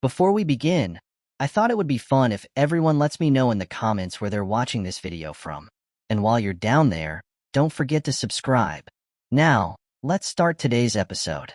Before we begin, I thought it would be fun if everyone lets me know in the comments where they're watching this video from. And while you're down there, don't forget to subscribe. Now, let's start today's episode.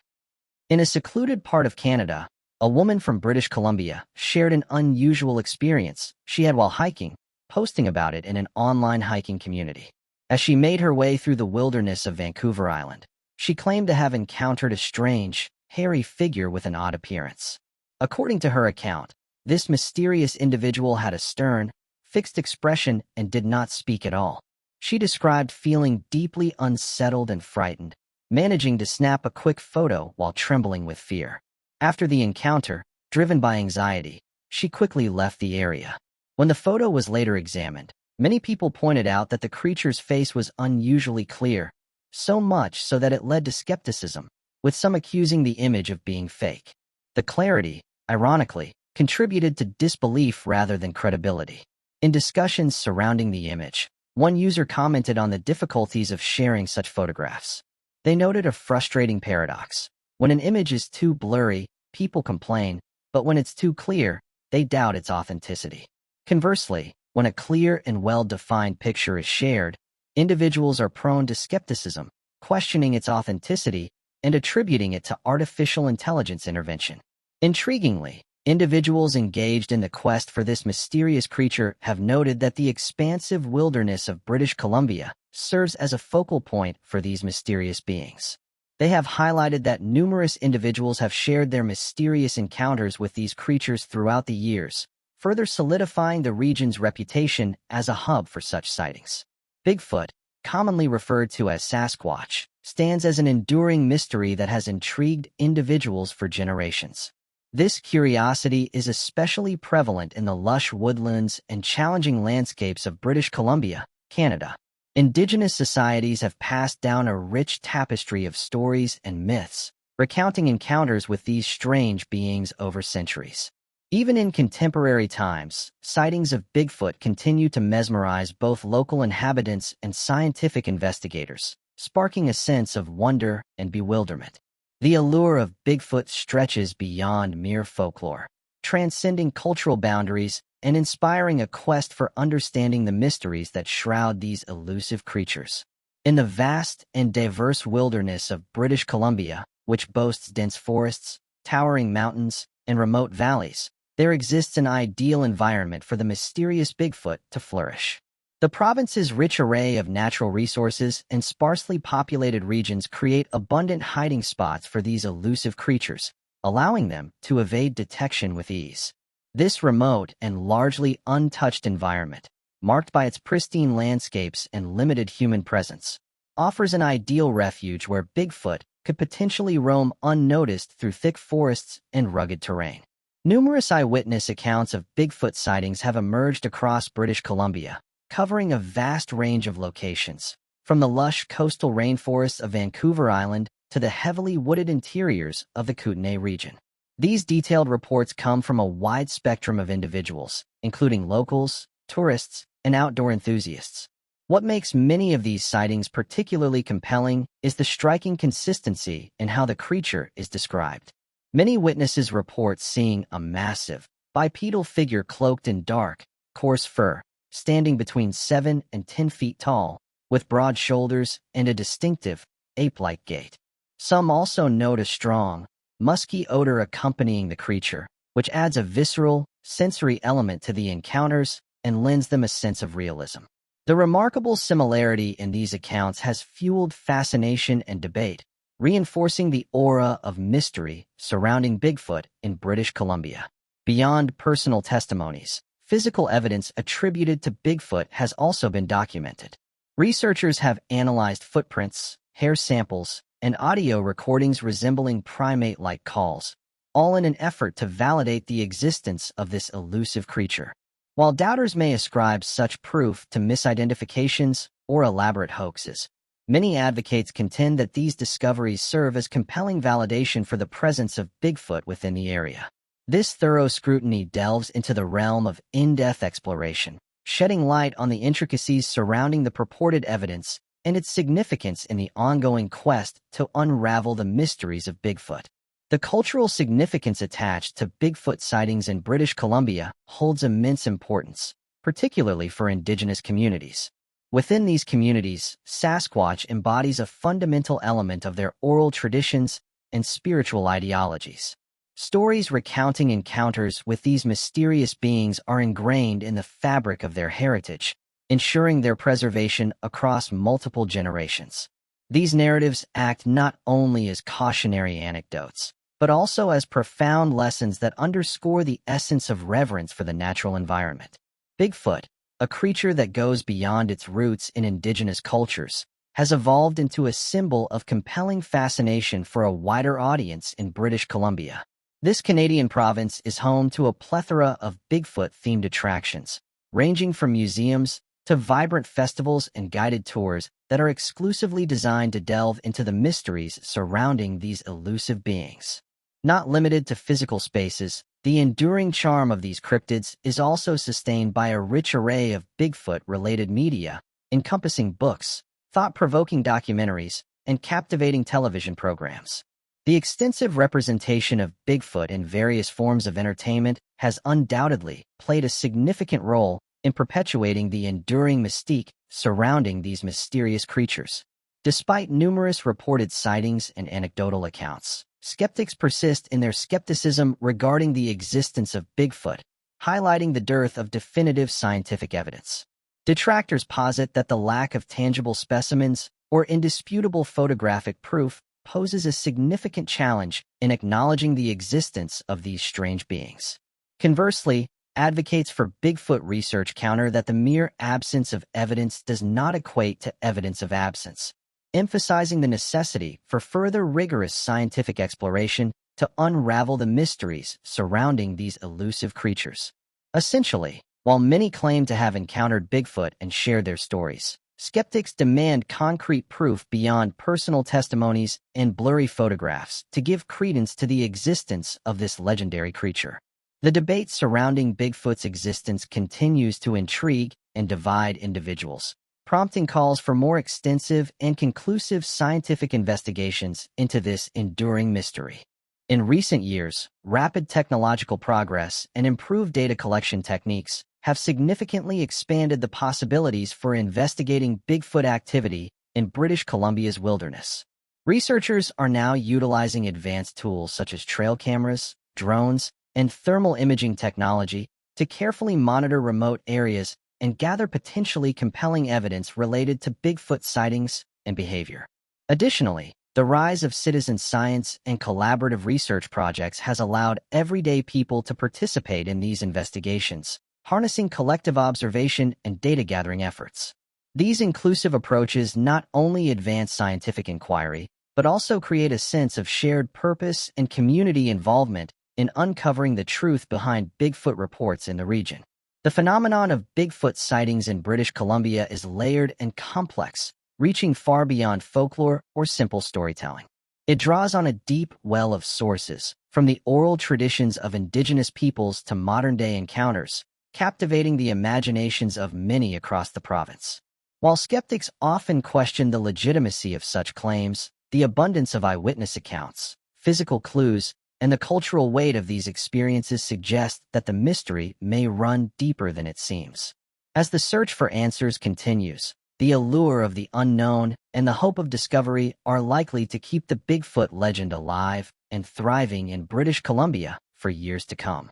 In a secluded part of Canada, a woman from British Columbia shared an unusual experience she had while hiking, posting about it in an online hiking community. As she made her way through the wilderness of Vancouver Island, she claimed to have encountered a strange, hairy figure with an odd appearance. According to her account, this mysterious individual had a stern, fixed expression and did not speak at all. She described feeling deeply unsettled and frightened, managing to snap a quick photo while trembling with fear. After the encounter, driven by anxiety, she quickly left the area. When the photo was later examined, many people pointed out that the creature's face was unusually clear, so much so that it led to skepticism, with some accusing the image of being fake. The clarity, ironically, contributed to disbelief rather than credibility. In discussions surrounding the image, one user commented on the difficulties of sharing such photographs. They noted a frustrating paradox. When an image is too blurry, people complain, but when it's too clear, they doubt its authenticity. Conversely, when a clear and well-defined picture is shared, individuals are prone to skepticism, questioning its authenticity and attributing it to artificial intelligence intervention. Intriguingly, individuals engaged in the quest for this mysterious creature have noted that the expansive wilderness of British Columbia serves as a focal point for these mysterious beings. They have highlighted that numerous individuals have shared their mysterious encounters with these creatures throughout the years, further solidifying the region's reputation as a hub for such sightings. Bigfoot, commonly referred to as Sasquatch, stands as an enduring mystery that has intrigued individuals for generations. This curiosity is especially prevalent in the lush woodlands and challenging landscapes of British Columbia, Canada. Indigenous societies have passed down a rich tapestry of stories and myths, recounting encounters with these strange beings over centuries. Even in contemporary times, sightings of Bigfoot continue to mesmerize both local inhabitants and scientific investigators, sparking a sense of wonder and bewilderment. The allure of Bigfoot stretches beyond mere folklore, transcending cultural boundaries and inspiring a quest for understanding the mysteries that shroud these elusive creatures. In the vast and diverse wilderness of British Columbia, which boasts dense forests, towering mountains, and remote valleys, there exists an ideal environment for the mysterious Bigfoot to flourish. The province's rich array of natural resources and sparsely populated regions create abundant hiding spots for these elusive creatures, allowing them to evade detection with ease. This remote and largely untouched environment, marked by its pristine landscapes and limited human presence, offers an ideal refuge where Bigfoot could potentially roam unnoticed through thick forests and rugged terrain. Numerous eyewitness accounts of Bigfoot sightings have emerged across British Columbia, covering a vast range of locations, from the lush coastal rainforests of Vancouver Island to the heavily wooded interiors of the Kootenay region. These detailed reports come from a wide spectrum of individuals, including locals, tourists, and outdoor enthusiasts. What makes many of these sightings particularly compelling is the striking consistency in how the creature is described. Many witnesses report seeing a massive, bipedal figure cloaked in dark, coarse fur, standing between 7 and 10 feet tall, with broad shoulders and a distinctive, ape-like gait. Some also note a strong, musky odor accompanying the creature, which adds a visceral, sensory element to the encounters and lends them a sense of realism. The remarkable similarity in these accounts has fueled fascination and debate, reinforcing the aura of mystery surrounding Bigfoot in British Columbia. Beyond personal testimonies, physical evidence attributed to Bigfoot has also been documented. Researchers have analyzed footprints, hair samples, and audio recordings resembling primate-like calls, all in an effort to validate the existence of this elusive creature. While doubters may ascribe such proof to misidentifications or elaborate hoaxes, many advocates contend that these discoveries serve as compelling validation for the presence of Bigfoot within the area. This thorough scrutiny delves into the realm of in-depth exploration, shedding light on the intricacies surrounding the purported evidence and its significance in the ongoing quest to unravel the mysteries of Bigfoot. The cultural significance attached to Bigfoot sightings in British Columbia holds immense importance, particularly for indigenous communities. Within these communities, Sasquatch embodies a fundamental element of their oral traditions and spiritual ideologies. Stories recounting encounters with these mysterious beings are ingrained in the fabric of their heritage, ensuring their preservation across multiple generations. These narratives act not only as cautionary anecdotes, but also as profound lessons that underscore the essence of reverence for the natural environment. Bigfoot, a creature that goes beyond its roots in indigenous cultures, has evolved into a symbol of compelling fascination for a wider audience in British Columbia. This Canadian province is home to a plethora of Bigfoot-themed attractions, ranging from museums to vibrant festivals and guided tours that are exclusively designed to delve into the mysteries surrounding these elusive beings. Not limited to physical spaces, the enduring charm of these cryptids is also sustained by a rich array of Bigfoot-related media, encompassing books, thought-provoking documentaries, and captivating television programs. The extensive representation of Bigfoot in various forms of entertainment has undoubtedly played a significant role in perpetuating the enduring mystique surrounding these mysterious creatures. Despite numerous reported sightings and anecdotal accounts, skeptics persist in their skepticism regarding the existence of Bigfoot, highlighting the dearth of definitive scientific evidence. Detractors posit that the lack of tangible specimens or indisputable photographic proof poses a significant challenge in acknowledging the existence of these strange beings. Conversely, advocates for Bigfoot research counter that the mere absence of evidence does not equate to evidence of absence, emphasizing the necessity for further rigorous scientific exploration to unravel the mysteries surrounding these elusive creatures. Essentially, while many claim to have encountered Bigfoot and share their stories, skeptics demand concrete proof beyond personal testimonies and blurry photographs to give credence to the existence of this legendary creature. The debate surrounding Bigfoot's existence continues to intrigue and divide individuals, prompting calls for more extensive and conclusive scientific investigations into this enduring mystery. In recent years, rapid technological progress and improved data collection techniques have significantly expanded the possibilities for investigating Bigfoot activity in British Columbia's wilderness. Researchers are now utilizing advanced tools such as trail cameras, drones, and thermal imaging technology to carefully monitor remote areas and gather potentially compelling evidence related to Bigfoot sightings and behavior. Additionally, the rise of citizen science and collaborative research projects has allowed everyday people to participate in these investigations, harnessing collective observation and data gathering efforts. These inclusive approaches not only advance scientific inquiry, but also create a sense of shared purpose and community involvement in uncovering the truth behind Bigfoot reports in the region. The phenomenon of Bigfoot sightings in British Columbia is layered and complex, reaching far beyond folklore or simple storytelling. It draws on a deep well of sources, from the oral traditions of indigenous peoples to modern-day encounters, captivating the imaginations of many across the province. While skeptics often question the legitimacy of such claims, the abundance of eyewitness accounts, physical clues, and the cultural weight of these experiences suggest that the mystery may run deeper than it seems. As the search for answers continues, the allure of the unknown and the hope of discovery are likely to keep the Bigfoot legend alive and thriving in British Columbia for years to come.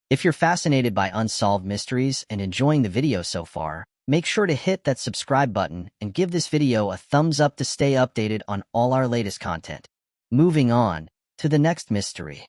If you're fascinated by unsolved mysteries and enjoying the video so far, make sure to hit that subscribe button and give this video a thumbs up to stay updated on all our latest content. Moving on to the next mystery.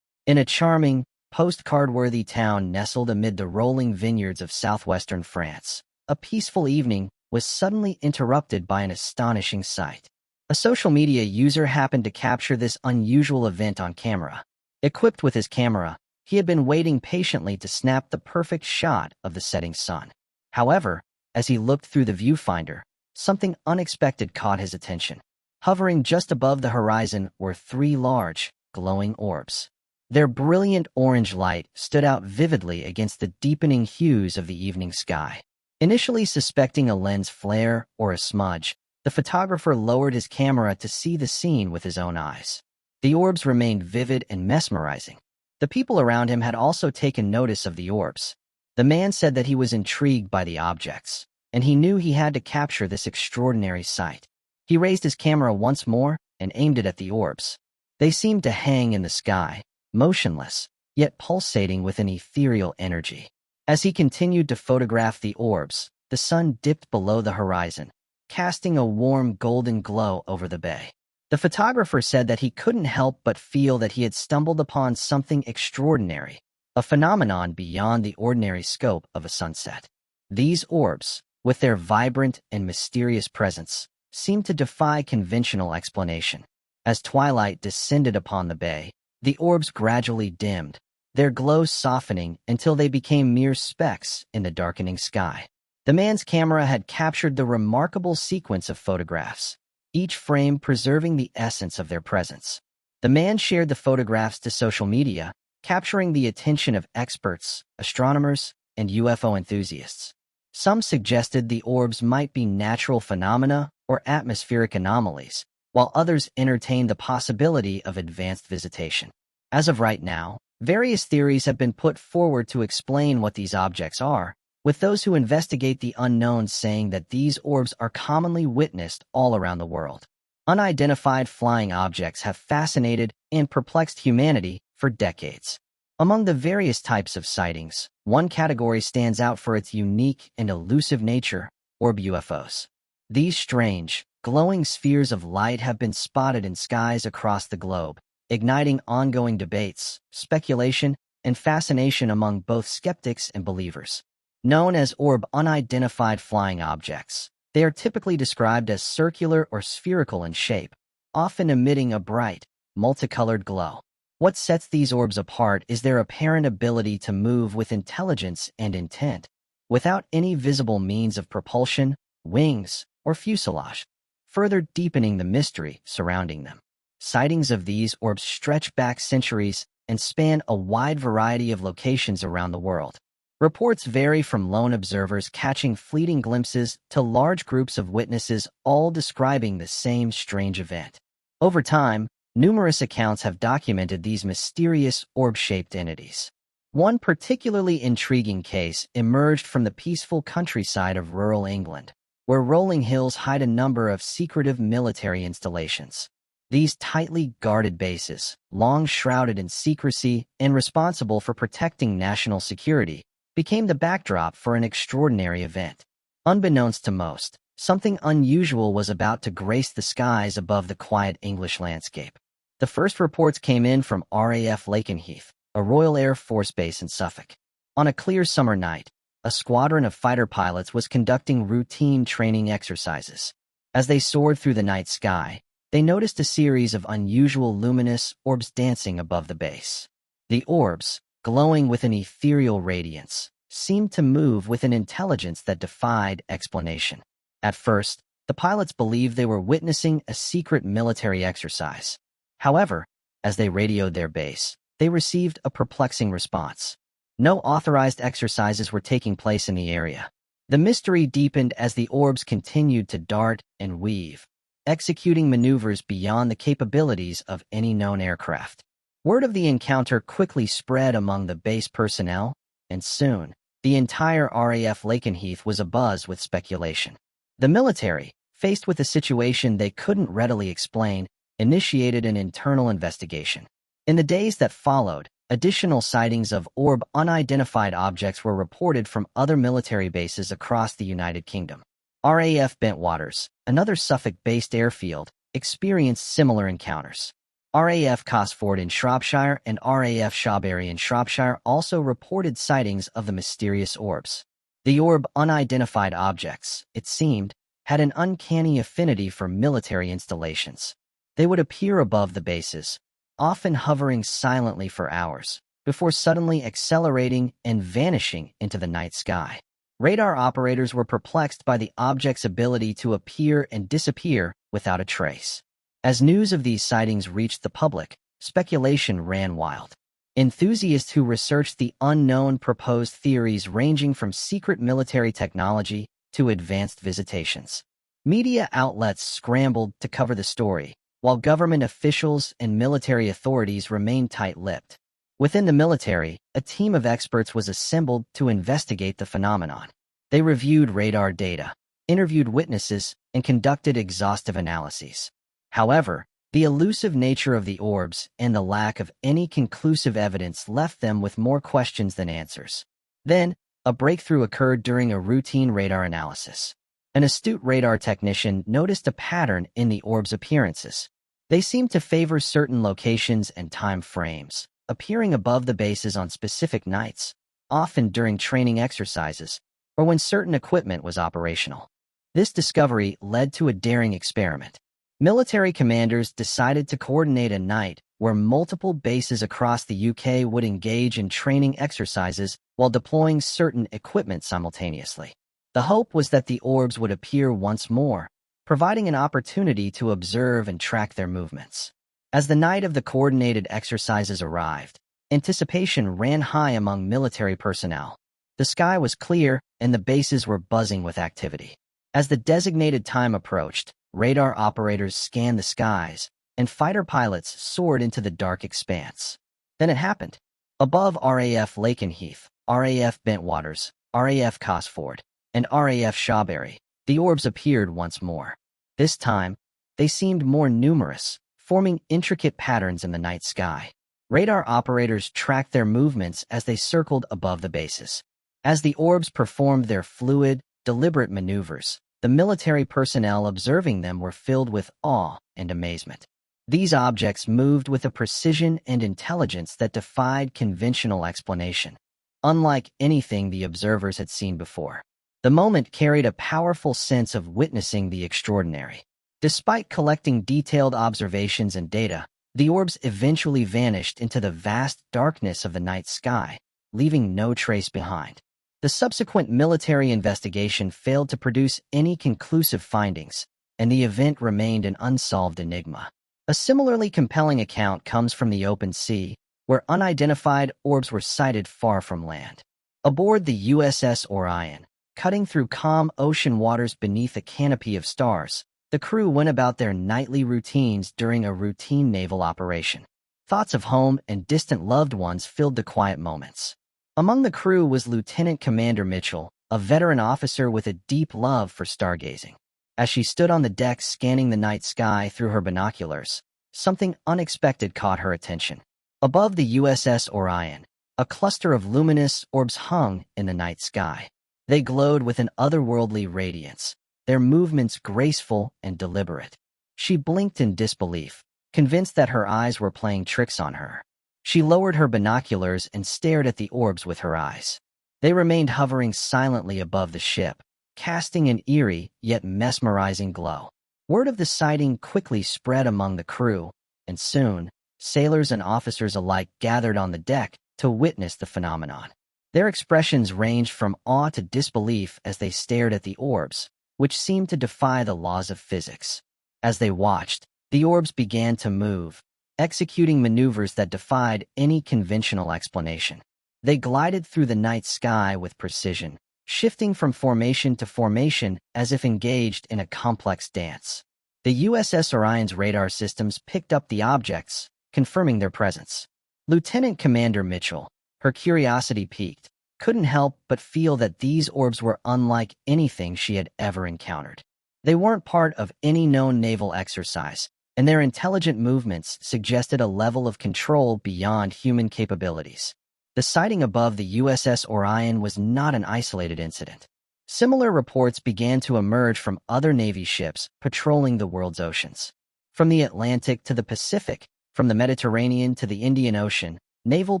In a charming, postcard-worthy town nestled amid the rolling vineyards of southwestern France, a peaceful evening was suddenly interrupted by an astonishing sight. A social media user happened to capture this unusual event on camera. Equipped with his camera, he had been waiting patiently to snap the perfect shot of the setting sun. However, as he looked through the viewfinder, something unexpected caught his attention. Hovering just above the horizon were three large, glowing orbs. Their brilliant orange light stood out vividly against the deepening hues of the evening sky. Initially suspecting a lens flare or a smudge, The photographer lowered his camera to see the scene with his own eyes. The orbs remained vivid and mesmerizing. The people around him had also taken notice of the orbs. The man said that he was intrigued by the objects, and he knew he had to capture this extraordinary sight. He raised his camera once more and aimed it at the orbs. They seemed to hang in the sky, motionless, yet pulsating with an ethereal energy. As he continued to photograph the orbs, the sun dipped below the horizon, casting a warm golden glow over the bay. The photographer said that he couldn't help but feel that he had stumbled upon something extraordinary, a phenomenon beyond the ordinary scope of a sunset. These orbs, with their vibrant and mysterious presence, seemed to defy conventional explanation. As twilight descended upon the bay, the orbs gradually dimmed, their glow softening until they became mere specks in the darkening sky. The man's camera had captured the remarkable sequence of photographs, each frame preserving the essence of their presence. The man shared the photographs to social media, capturing the attention of experts, astronomers, and UFO enthusiasts. Some suggested the orbs might be natural phenomena or atmospheric anomalies, while others entertained the possibility of advanced visitation. As of right now, various theories have been put forward to explain what these objects are, with those who investigate the unknown saying that these orbs are commonly witnessed all around the world. Unidentified flying objects have fascinated and perplexed humanity for decades. Among the various types of sightings, one category stands out for its unique and elusive nature: orb UFOs. These strange, glowing spheres of light have been spotted in skies across the globe, igniting ongoing debates, speculation, and fascination among both skeptics and believers. Known as unidentified flying objects, they are typically described as circular or spherical in shape, often emitting a bright, multicolored glow. What sets these orbs apart is their apparent ability to move with intelligence and intent, without any visible means of propulsion, wings, or fuselage, further deepening the mystery surrounding them. Sightings of these orbs stretch back centuries and span a wide variety of locations around the world. Reports vary from lone observers catching fleeting glimpses to large groups of witnesses, all describing the same strange event. Over time, numerous accounts have documented these mysterious orb-shaped entities. One particularly intriguing case emerged from the peaceful countryside of rural England, where rolling hills hide a number of secretive military installations. These tightly guarded bases, long shrouded in secrecy and responsible for protecting national security, became the backdrop for an extraordinary event. Unbeknownst to most, something unusual was about to grace the skies above the quiet English landscape. The first reports came in from RAF Lakenheath, a Royal Air Force base in Suffolk. On a clear summer night, a squadron of fighter pilots was conducting routine training exercises. As they soared through the night sky, they noticed a series of unusual luminous orbs dancing above the base. The orbs, glowing with an ethereal radiance, seemed to move with an intelligence that defied explanation. At first, the pilots believed they were witnessing a secret military exercise. However, as they radioed their base, they received a perplexing response. No authorized exercises were taking place in the area. The mystery deepened as the orbs continued to dart and weave, executing maneuvers beyond the capabilities of any known aircraft. Word of the encounter quickly spread among the base personnel, and soon, the entire RAF Lakenheath was abuzz with speculation. The military, faced with a situation they couldn't readily explain, initiated an internal investigation. In the days that followed, additional sightings of unidentified objects were reported from other military bases across the United Kingdom. RAF Bentwaters, another Suffolk-based airfield, experienced similar encounters. RAF Cosford in Shropshire and RAF Shawbury in Shropshire also reported sightings of the mysterious orbs. The unidentified objects, it seemed, had an uncanny affinity for military installations. They would appear above the bases, often hovering silently for hours, before suddenly accelerating and vanishing into the night sky. Radar operators were perplexed by the object's ability to appear and disappear without a trace. As news of these sightings reached the public, speculation ran wild. Enthusiasts who researched the unknown proposed theories ranging from secret military technology to advanced visitations. Media outlets scrambled to cover the story, while government officials and military authorities remained tight-lipped. Within the military, a team of experts was assembled to investigate the phenomenon. They reviewed radar data, interviewed witnesses, and conducted exhaustive analyses. However, the elusive nature of the orbs and the lack of any conclusive evidence left them with more questions than answers. Then, a breakthrough occurred during a routine radar analysis. An astute radar technician noticed a pattern in the orbs' appearances. They seemed to favor certain locations and time frames, appearing above the bases on specific nights, often during training exercises, or when certain equipment was operational. This discovery led to a daring experiment. Military commanders decided to coordinate a night where multiple bases across the UK would engage in training exercises while deploying certain equipment simultaneously. The hope was that the orbs would appear once more, providing an opportunity to observe and track their movements. As the night of the coordinated exercises arrived, anticipation ran high among military personnel. The sky was clear and the bases were buzzing with activity. As the designated time approached, radar operators scanned the skies, and fighter pilots soared into the dark expanse. Then it happened. Above RAF Lakenheath, RAF Bentwaters, RAF Cosford, and RAF Shawberry, the orbs appeared once more. This time, they seemed more numerous, forming intricate patterns in the night sky. Radar operators tracked their movements as they circled above the bases. As the orbs performed their fluid, deliberate maneuvers, the military personnel observing them were filled with awe and amazement. These objects moved with a precision and intelligence that defied conventional explanation, unlike anything the observers had seen before. The moment carried a powerful sense of witnessing the extraordinary. Despite collecting detailed observations and data, the orbs eventually vanished into the vast darkness of the night sky, leaving no trace behind. The subsequent military investigation failed to produce any conclusive findings, and the event remained an unsolved enigma. A similarly compelling account comes from the open sea, where unidentified orbs were sighted far from land. Aboard the USS Orion, cutting through calm ocean waters beneath a canopy of stars, the crew went about their nightly routines during a routine naval operation. Thoughts of home and distant loved ones filled the quiet moments. Among the crew was Lieutenant Commander Mitchell, a veteran officer with a deep love for stargazing. As she stood on the deck scanning the night sky through her binoculars, something unexpected caught her attention. Above the USS Orion, a cluster of luminous orbs hung in the night sky. They glowed with an otherworldly radiance, their movements graceful and deliberate. She blinked in disbelief, convinced that her eyes were playing tricks on her. She lowered her binoculars and stared at the orbs with her eyes. They remained hovering silently above the ship, casting an eerie yet mesmerizing glow. Word of the sighting quickly spread among the crew, and soon, sailors and officers alike gathered on the deck to witness the phenomenon. Their expressions ranged from awe to disbelief as they stared at the orbs, which seemed to defy the laws of physics. As they watched, the orbs began to move, executing maneuvers that defied any conventional explanation. They glided through the night sky with precision, shifting from formation to formation as if engaged in a complex dance. The USS Orion's radar systems picked up the objects, confirming their presence. Lieutenant Commander Mitchell, her curiosity piqued, couldn't help but feel that these orbs were unlike anything she had ever encountered. They weren't part of any known naval exercise, and their intelligent movements suggested a level of control beyond human capabilities. The sighting above the USS Orion was not an isolated incident. Similar reports began to emerge from other Navy ships patrolling the world's oceans. From the Atlantic to the Pacific, from the Mediterranean to the Indian Ocean, naval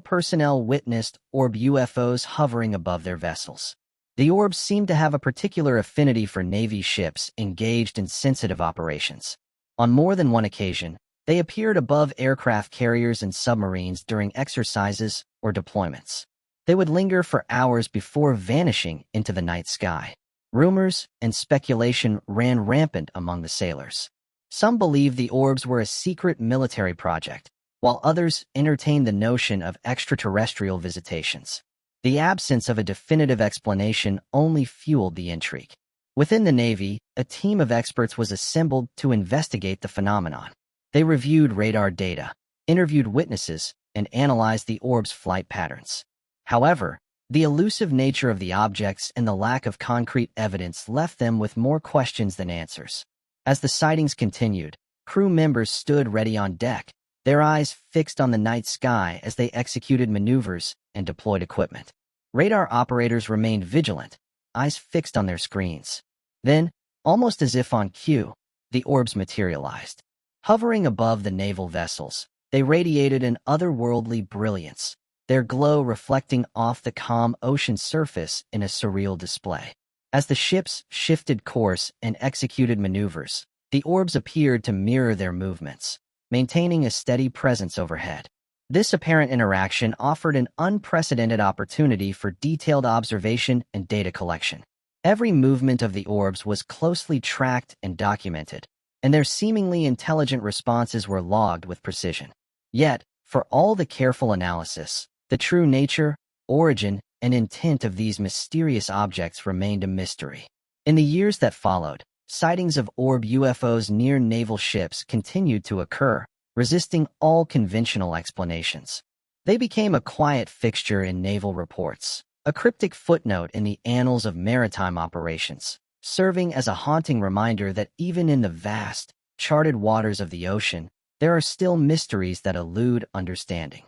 personnel witnessed orb UFOs hovering above their vessels. The orbs seemed to have a particular affinity for Navy ships engaged in sensitive operations. On more than one occasion, they appeared above aircraft carriers and submarines during exercises or deployments. They would linger for hours before vanishing into the night sky. Rumors and speculation ran rampant among the sailors. Some believed the orbs were a secret military project, while others entertained the notion of extraterrestrial visitations. The absence of a definitive explanation only fueled the intrigue. Within the Navy, a team of experts was assembled to investigate the phenomenon. They reviewed radar data, interviewed witnesses, and analyzed the orb's flight patterns. However, the elusive nature of the objects and the lack of concrete evidence left them with more questions than answers. As the sightings continued, crew members stood ready on deck, their eyes fixed on the night sky as they executed maneuvers and deployed equipment. Radar operators remained vigilant, eyes fixed on their screens. Then, almost as if on cue, the orbs materialized. Hovering above the naval vessels, they radiated an otherworldly brilliance, their glow reflecting off the calm ocean surface in a surreal display. As the ships shifted course and executed maneuvers, the orbs appeared to mirror their movements, maintaining a steady presence overhead. This apparent interaction offered an unprecedented opportunity for detailed observation and data collection. Every movement of the orbs was closely tracked and documented, and their seemingly intelligent responses were logged with precision. Yet, for all the careful analysis, the true nature, origin, and intent of these mysterious objects remained a mystery. In the years that followed, sightings of orb UFOs near naval ships continued to occur, resisting all conventional explanations. They became a quiet fixture in naval reports, a cryptic footnote in the annals of maritime operations, serving as a haunting reminder that even in the vast, charted waters of the ocean, there are still mysteries that elude understanding.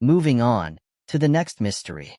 Moving on to the next mystery.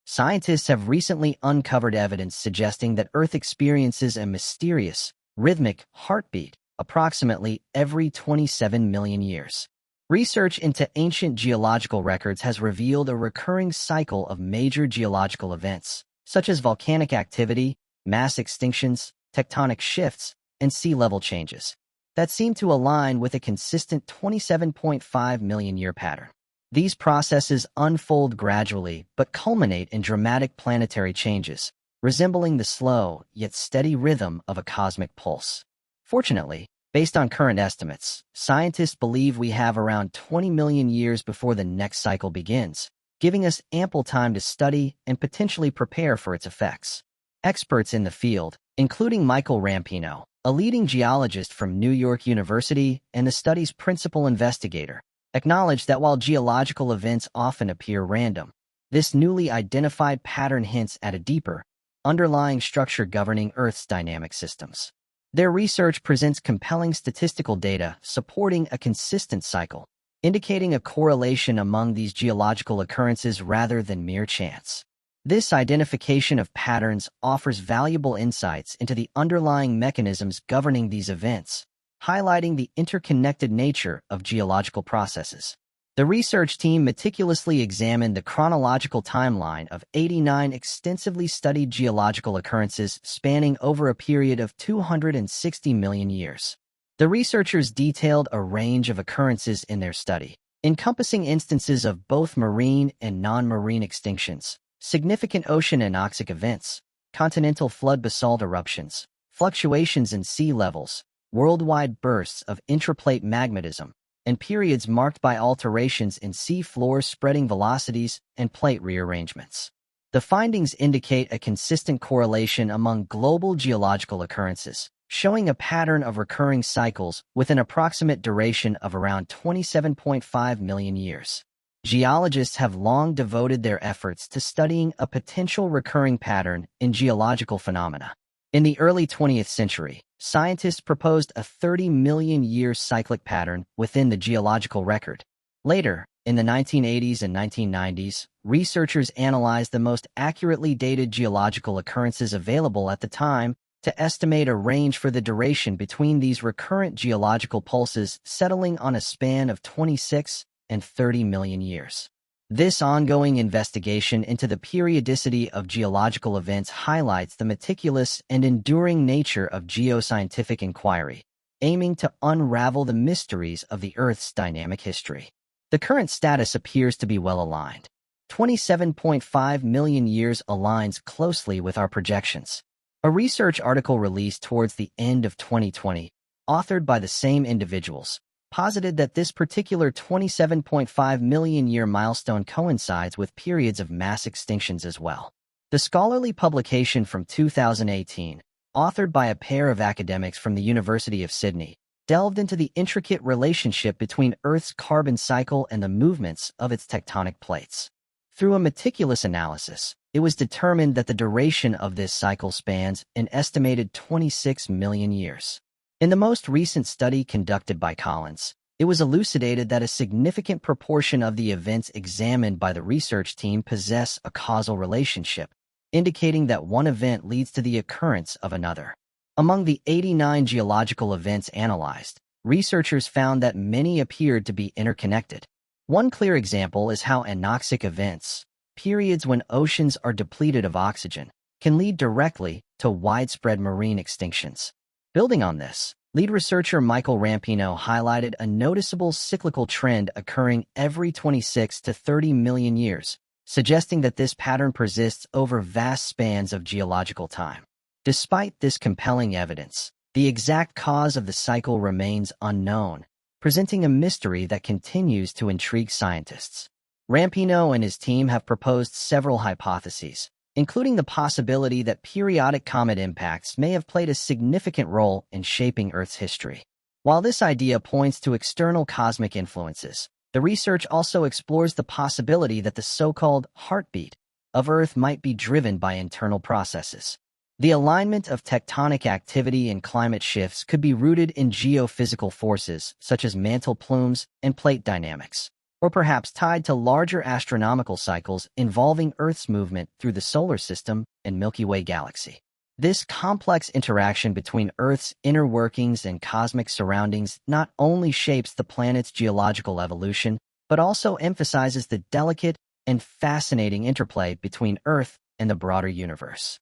Scientists have recently uncovered evidence suggesting that Earth experiences a mysterious, rhythmic heartbeat approximately every 27 million years. Research into ancient geological records has revealed a recurring cycle of major geological events, such as volcanic activity, mass extinctions, tectonic shifts, and sea level changes, that seem to align with a consistent 27.5 million year pattern. These processes unfold gradually but culminate in dramatic planetary changes, resembling the slow yet steady rhythm of a cosmic pulse. Fortunately, based on current estimates, scientists believe we have around 20 million years before the next cycle begins, giving us ample time to study and potentially prepare for its effects. Experts in the field, including Michael Rampino, a leading geologist from New York University and the study's principal investigator, acknowledge that while geological events often appear random, this newly identified pattern hints at a deeper, underlying structure governing Earth's dynamic systems. Their research presents compelling statistical data supporting a consistent cycle, indicating a correlation among these geological occurrences rather than mere chance. This identification of patterns offers valuable insights into the underlying mechanisms governing these events, highlighting the interconnected nature of geological processes. The research team meticulously examined the chronological timeline of 89 extensively studied geological occurrences spanning over a period of 260 million years. The researchers detailed a range of occurrences in their study, encompassing instances of both marine and non-marine extinctions, significant ocean anoxic events, continental flood basalt eruptions, fluctuations in sea levels, worldwide bursts of intraplate magmatism, and periods marked by alterations in sea floor spreading velocities and plate rearrangements. The findings indicate a consistent correlation among global geological occurrences, showing a pattern of recurring cycles with an approximate duration of around 27.5 million years. Geologists have long devoted their efforts to studying a potential recurring pattern in geological phenomena. In the early 20th century, scientists proposed a 30 million year cyclic pattern within the geological record. Later, in the 1980s and 1990s, researchers analyzed the most accurately dated geological occurrences available at the time to estimate a range for the duration between these recurrent geological pulses, settling on a span of 26 and 30 million years. This ongoing investigation into the periodicity of geological events highlights the meticulous and enduring nature of geoscientific inquiry, aiming to unravel the mysteries of the Earth's dynamic history. The current status appears to be well aligned. 27.5 million years aligns closely with our projections. A research article released towards the end of 2020, authored by the same individuals, posited that this particular 27.5 million year milestone coincides with periods of mass extinctions as well. The scholarly publication from 2018, authored by a pair of academics from the University of Sydney, delved into the intricate relationship between Earth's carbon cycle and the movements of its tectonic plates. Through a meticulous analysis, it was determined that the duration of this cycle spans an estimated 26 million years. In the most recent study conducted by Collins, it was elucidated that a significant proportion of the events examined by the research team possess a causal relationship, indicating that one event leads to the occurrence of another. Among the 89 geological events analyzed, researchers found that many appeared to be interconnected. One clear example is how anoxic events, periods when oceans are depleted of oxygen, can lead directly to widespread marine extinctions. Building on this, lead researcher Michael Rampino highlighted a noticeable cyclical trend occurring every 26 to 30 million years, suggesting that this pattern persists over vast spans of geological time. Despite this compelling evidence, the exact cause of the cycle remains unknown, presenting a mystery that continues to intrigue scientists. Rampino and his team have proposed several hypotheses, including the possibility that periodic comet impacts may have played a significant role in shaping Earth's history. While this idea points to external cosmic influences, the research also explores the possibility that the so-called heartbeat of Earth might be driven by internal processes. The alignment of tectonic activity and climate shifts could be rooted in geophysical forces such as mantle plumes and plate dynamics, or perhaps tied to larger astronomical cycles involving Earth's movement through the solar system and Milky Way galaxy. This complex interaction between Earth's inner workings and cosmic surroundings not only shapes the planet's geological evolution, but also emphasizes the delicate and fascinating interplay between Earth and the broader universe.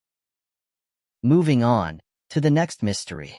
Moving on to the next mystery.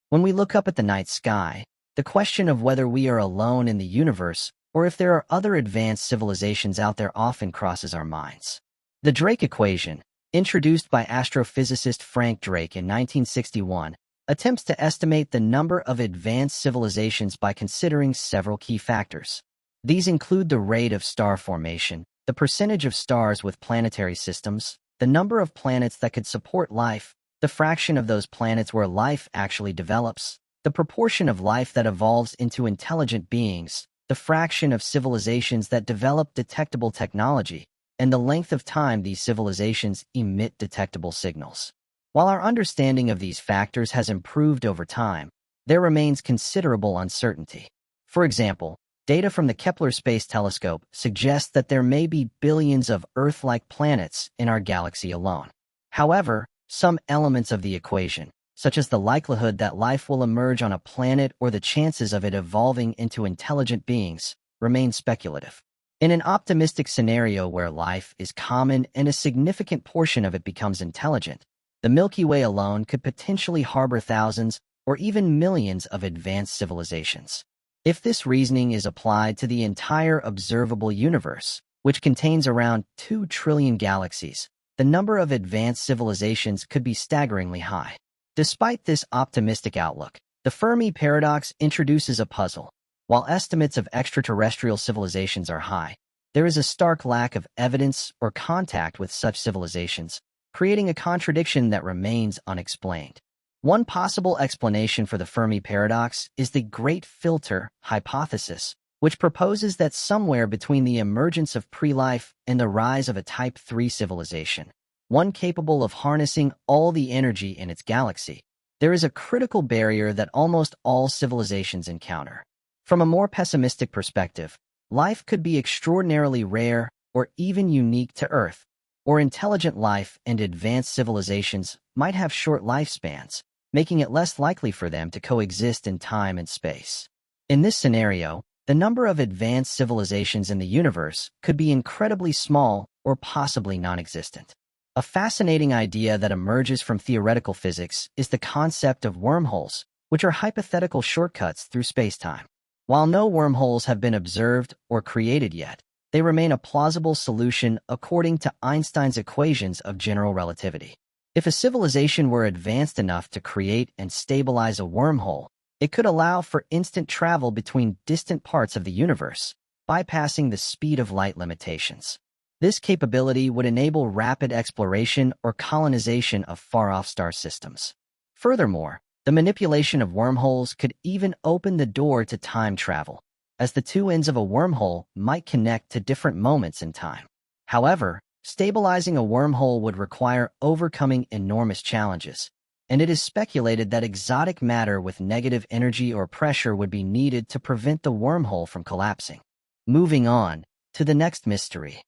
When we look up at the night sky, the question of whether we are alone in the universe or if there are other advanced civilizations out there often crosses our minds. The Drake equation, introduced by astrophysicist Frank Drake in 1961, attempts to estimate the number of advanced civilizations by considering several key factors. These include the rate of star formation, the percentage of stars with planetary systems, the number of planets that could support life, the fraction of those planets where life actually develops, the proportion of life that evolves into intelligent beings, the fraction of civilizations that develop detectable technology, and the length of time these civilizations emit detectable signals. While our understanding of these factors has improved over time, there remains considerable uncertainty. For example, data from the Kepler Space Telescope suggests that there may be billions of Earth-like planets in our galaxy alone. However, some elements of the equation, such as the likelihood that life will emerge on a planet or the chances of it evolving into intelligent beings, remain speculative. In an optimistic scenario where life is common and a significant portion of it becomes intelligent, the Milky Way alone could potentially harbor thousands or even millions of advanced civilizations. If this reasoning is applied to the entire observable universe, which contains around 2 trillion galaxies, the number of advanced civilizations could be staggeringly high. Despite this optimistic outlook, the Fermi paradox introduces a puzzle. While estimates of extraterrestrial civilizations are high, there is a stark lack of evidence or contact with such civilizations, creating a contradiction that remains unexplained. One possible explanation for the Fermi paradox is the Great Filter hypothesis, which proposes that somewhere between the emergence of pre-life and the rise of a Type 3 civilization, one capable of harnessing all the energy in its galaxy, there is a critical barrier that almost all civilizations encounter. From a more pessimistic perspective, life could be extraordinarily rare or even unique to Earth, or intelligent life and advanced civilizations might have short lifespans, making it less likely for them to coexist in time and space. In this scenario, the number of advanced civilizations in the universe could be incredibly small or possibly non-existent. A fascinating idea that emerges from theoretical physics is the concept of wormholes, which are hypothetical shortcuts through space-time. While no wormholes have been observed or created yet, they remain a plausible solution according to Einstein's equations of general relativity. If a civilization were advanced enough to create and stabilize a wormhole, it could allow for instant travel between distant parts of the universe, bypassing the speed of light limitations. This capability would enable rapid exploration or colonization of far-off star systems. Furthermore, the manipulation of wormholes could even open the door to time travel, as the two ends of a wormhole might connect to different moments in time. However, stabilizing a wormhole would require overcoming enormous challenges, and it is speculated that exotic matter with negative energy or pressure would be needed to prevent the wormhole from collapsing. Moving on to the next mystery.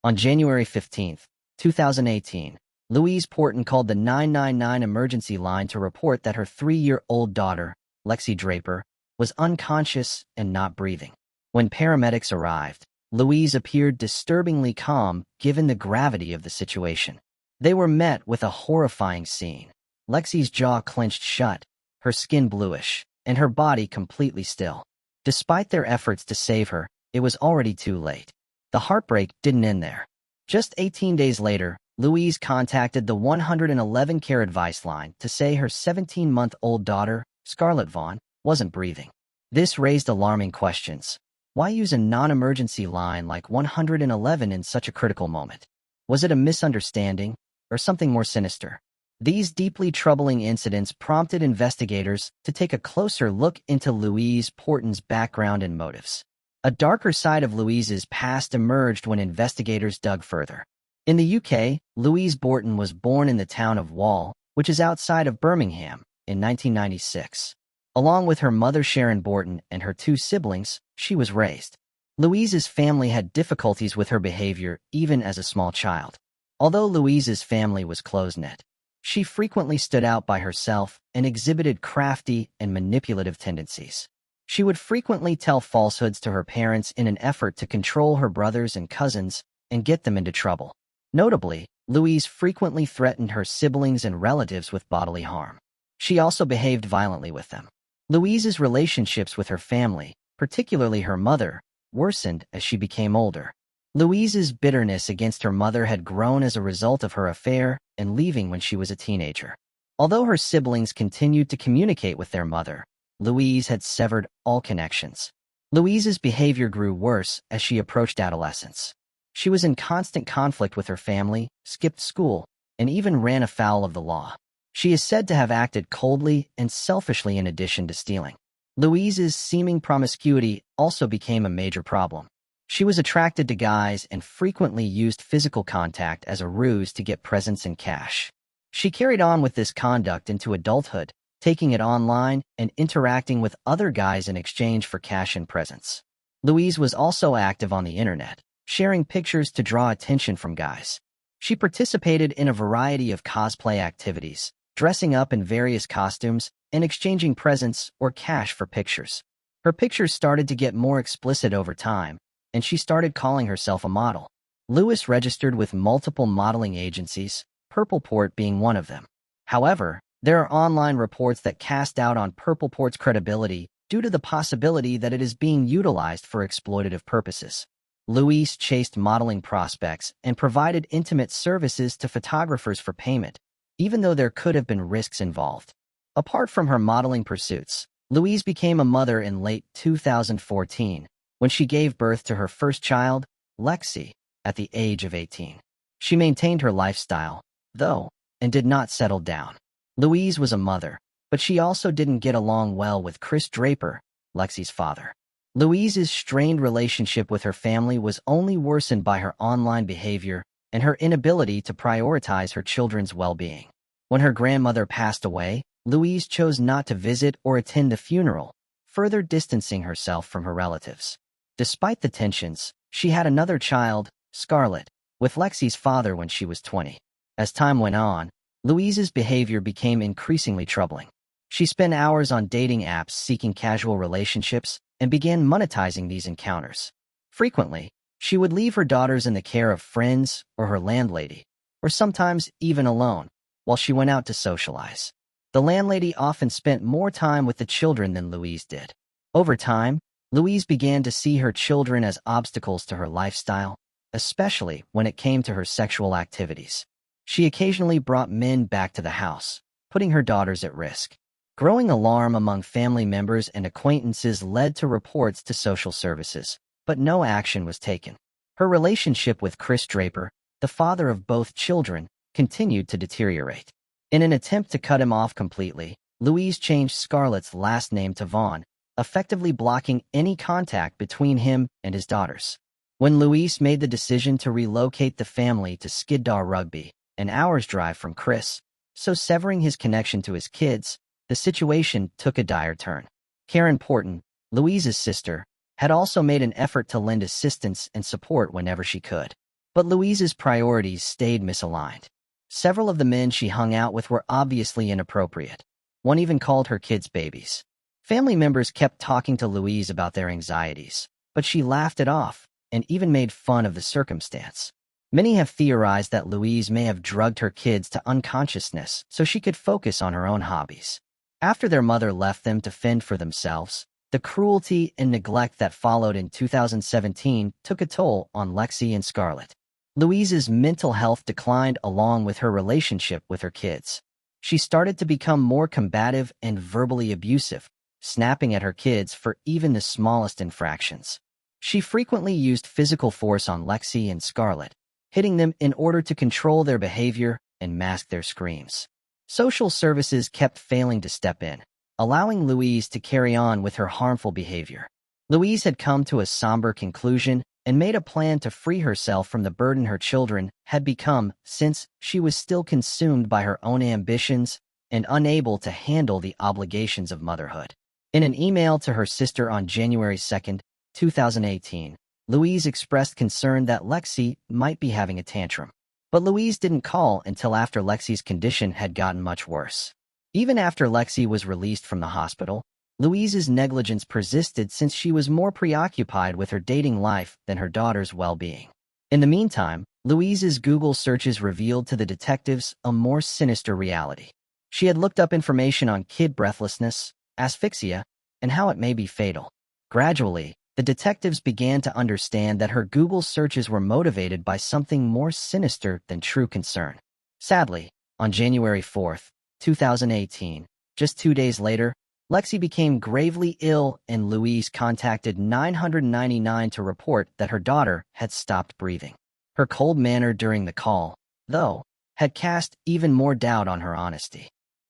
On January 15, 2018, Louise Porton called the 999 emergency line to report that her 3-year-old daughter, Lexi Draper, was unconscious and not breathing. When paramedics arrived, Louise appeared disturbingly calm given the gravity of the situation. They were met with a horrifying scene. Lexi's jaw clenched shut, her skin bluish, and her body completely still. Despite their efforts to save her, it was already too late. The heartbreak didn't end there. Just 18 days later, Louise contacted the 111 Care Advice line to say her 17-month-old daughter, Scarlett Vaughn, wasn't breathing. This raised alarming questions. Why use a non-emergency line like 111 in such a critical moment? Was it a misunderstanding, or something more sinister? These deeply troubling incidents prompted investigators to take a closer look into Louise Porton's background and motives. A darker side of Louise's past emerged when investigators dug further. In the UK, Louise Porton was born in the town of Wall, which is outside of Birmingham, in 1996. Along with her mother Sharon Porton and her 2 siblings, she was raised. Louise's family had difficulties with her behavior even as a small child. Although Louise's family was close-knit, she frequently stood out by herself and exhibited crafty and manipulative tendencies. She would frequently tell falsehoods to her parents in an effort to control her brothers and cousins and get them into trouble. Notably, Louise frequently threatened her siblings and relatives with bodily harm. She also behaved violently with them. Louise's relationships with her family, particularly her mother, worsened as she became older. Louise's bitterness against her mother had grown as a result of her affair and leaving when she was a teenager. Although her siblings continued to communicate with their mother, Louise had severed all connections. Louise's behavior grew worse as she approached adolescence. She was in constant conflict with her family, skipped school, and even ran afoul of the law. She is said to have acted coldly and selfishly in addition to stealing. Louise's seeming promiscuity also became a major problem. She was attracted to guys and frequently used physical contact as a ruse to get presents and cash. She carried on with this conduct into adulthood, taking it online and interacting with other guys in exchange for cash and presents. Louise was also active on the internet, sharing pictures to draw attention from guys. She participated in a variety of cosplay activities, dressing up in various costumes and exchanging presents or cash for pictures. Her pictures started to get more explicit over time, and she started calling herself a model. Louise registered with multiple modeling agencies, Purpleport being one of them. However, there are online reports that cast doubt on Purpleport's credibility due to the possibility that it is being utilized for exploitative purposes. Louise chased modeling prospects and provided intimate services to photographers for payment, even though there could have been risks involved. Apart from her modeling pursuits, Louise became a mother in late 2014 when she gave birth to her first child, Lexi, at the age of 18. She maintained her lifestyle, though, and did not settle down. Louise was a mother, but she also didn't get along well with Chris Draper, Lexi's father. Louise's strained relationship with her family was only worsened by her online behavior and her inability to prioritize her children's well-being. When her grandmother passed away, Louise chose not to visit or attend the funeral, further distancing herself from her relatives. Despite the tensions, she had another child, Scarlett, with Lexi's father when she was 20. As time went on, Louise's behavior became increasingly troubling. She spent hours on dating apps seeking casual relationships and began monetizing these encounters. Frequently, she would leave her daughters in the care of friends or her landlady, or sometimes even alone, while she went out to socialize. The landlady often spent more time with the children than Louise did. Over time, Louise began to see her children as obstacles to her lifestyle, especially when it came to her sexual activities. She occasionally brought men back to the house, putting her daughters at risk. Growing alarm among family members and acquaintances led to reports to social services, but no action was taken. Her relationship with Chris Draper, the father of both children, continued to deteriorate. In an attempt to cut him off completely, Louise changed Scarlett's last name to Vaughn, effectively blocking any contact between him and his daughters. When Louise made the decision to relocate the family to Skiddaw Rugby, an hour's drive from Chris, so severing his connection to his kids, the situation took a dire turn. Karen Porton, Louise's sister, had also made an effort to lend assistance and support whenever she could. But Louise's priorities stayed misaligned. Several of the men she hung out with were obviously inappropriate. One even called her kids babies. Family members kept talking to Louise about their anxieties, but she laughed it off and even made fun of the circumstance. Many have theorized that Louise may have drugged her kids to unconsciousness so she could focus on her own hobbies. After their mother left them to fend for themselves, the cruelty and neglect that followed in 2017 took a toll on Lexi and Scarlett. Louise's mental health declined along with her relationship with her kids. She started to become more combative and verbally abusive, snapping at her kids for even the smallest infractions. She frequently used physical force on Lexi and Scarlett, hitting them in order to control their behavior and mask their screams. Social services kept failing to step in, allowing Louise to carry on with her harmful behavior. Louise had come to a somber conclusion and made a plan to free herself from the burden her children had become, since she was still consumed by her own ambitions and unable to handle the obligations of motherhood. In an email to her sister on January 2, 2018, Louise expressed concern that Lexi might be having a tantrum. But Louise didn't call until after Lexi's condition had gotten much worse. Even after Lexi was released from the hospital, Louise's negligence persisted since she was more preoccupied with her dating life than her daughter's well-being. In the meantime, Louise's Google searches revealed to the detectives a more sinister reality. She had looked up information on kid breathlessness, asphyxia, and how it may be fatal. Gradually, the detectives began to understand that her Google searches were motivated by something more sinister than true concern. Sadly, on January 4, 2018, just 2 days later, Lexi became gravely ill and Louise contacted 999 to report that her daughter had stopped breathing. Her cold manner during the call, though, had cast even more doubt on her honesty.